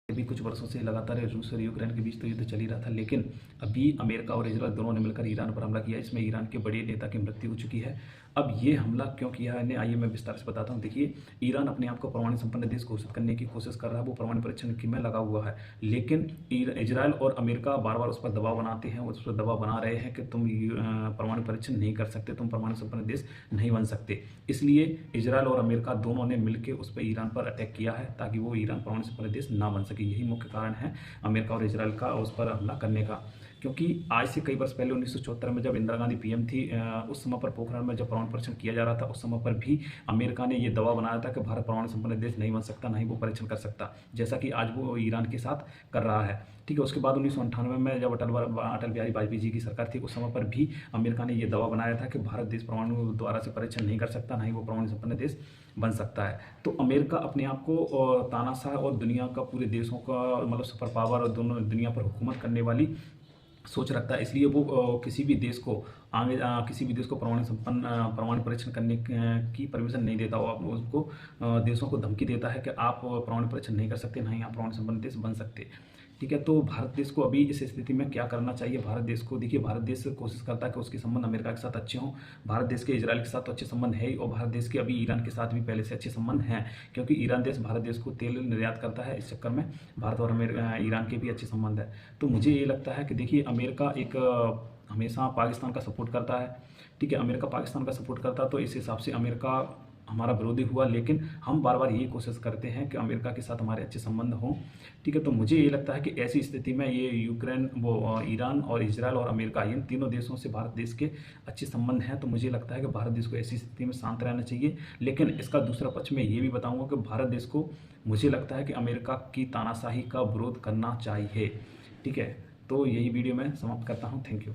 अभी कुछ वर्षों से लगातार रूस और यूक्रेन के बीच तो युद्ध चल ही रहा था, लेकिन अभी अमेरिका और इजरायल दोनों ने मिलकर ईरान पर हमला किया। इसमें ईरान के बड़े नेता की मृत्यु हो चुकी है। अब ये हमला क्यों किया है, आइए मैं विस्तार से बताता हूँ। देखिए, ईरान अपने आप को परमाणु संपन्न देश घोषित करने की कोशिश कर रहा है, वो परमाणु परीक्षण की में लगा हुआ है। लेकिन इजरायल और अमेरिका बार बार उस पर दबाव बनाते हैं, उस पर दबाव बना रहे हैं कि तुम परमाणु परीक्षण नहीं कर सकते, तुम परमाणु संपन्न देश नहीं बन सकते। इसलिए इजरायल और अमेरिका दोनों ने मिलकर उस पर ईरान पर अटैक किया है, ताकि वो ईरान परमाणु संपन्न देश ना बन सके। यही मुख्य कारण है अमेरिका और इजरायल का उस पर हमला करने का। क्योंकि आज से कई वर्ष पहले 1974 में जब इंदिरा गांधी पीएम थी, उस समय पर पोखरण में जब परमाणु परीक्षण किया जा रहा था, उस समय पर भी अमेरिका ने ये दबाव बनाया था कि भारत परमाणु संपन्न देश नहीं बन सकता, ना ही वो परीक्षण कर सकता, जैसा कि आज वो ईरान के साथ कर रहा है। ठीक है, उसके बाद 1998 में जब अटल बिहारी वाजपेयी जी की सरकार थी, उस समय पर भी अमेरिका ने ये दबाव बनाया था कि भारत देश परमाणु द्वारा से परीक्षण नहीं कर सकता, ना ही वो परमाणु संपन्न देश बन सकता है। तो अमेरिका अपने आप को तानाशाह और दुनिया का पूरे देशों का मतलब सुपर पावर और दोनों दुनिया पर हुकूमत करने वाली सोच रखता है। इसलिए वो किसी भी देश को किसी भी देश को परमाणु परीक्षण करने की परमिशन नहीं देता। वो उसको देशों को धमकी देता है कि आप परमाणु परीक्षण नहीं कर सकते, ना ही आप परमाणु संपन्न देश बन सकते। ठीक है, तो भारत देश को अभी इस स्थिति में क्या करना चाहिए? भारत देश को देखिए, भारत देश कोशिश करता है कि उसके संबंध अमेरिका के साथ अच्छे हों। भारत देश के इजराइल के साथ तो अच्छे संबंध है ही, और भारत देश के अभी ईरान के साथ भी पहले से अच्छे संबंध हैं, क्योंकि ईरान देश भारत देश को तेल निर्यात करता है। इस चक्कर में भारत और ईरान के भी अच्छे संबंध है। तो मुझे ये लगता है कि देखिए, अमेरिका एक हमेशा पाकिस्तान का सपोर्ट करता है। ठीक है, अमेरिका पाकिस्तान का सपोर्ट करता है, तो इस हिसाब से अमेरिका हमारा विरोधी हुआ। लेकिन हम बार बार यही कोशिश करते हैं कि अमेरिका के साथ हमारे अच्छे संबंध हों। ठीक है, तो मुझे ये लगता है कि ऐसी स्थिति में ये ईरान और इजरायल और अमेरिका, इन तीनों देशों से भारत देश के अच्छे संबंध हैं। तो मुझे लगता है कि भारत देश को ऐसी स्थिति में शांत रहना चाहिए। लेकिन इसका दूसरा पक्ष में ये भी बताऊंगा कि भारत देश को, मुझे लगता है कि अमेरिका की तानाशाही का विरोध करना चाहिए। ठीक है, तो यही वीडियो मैं समाप्त करता हूँ। Thank you.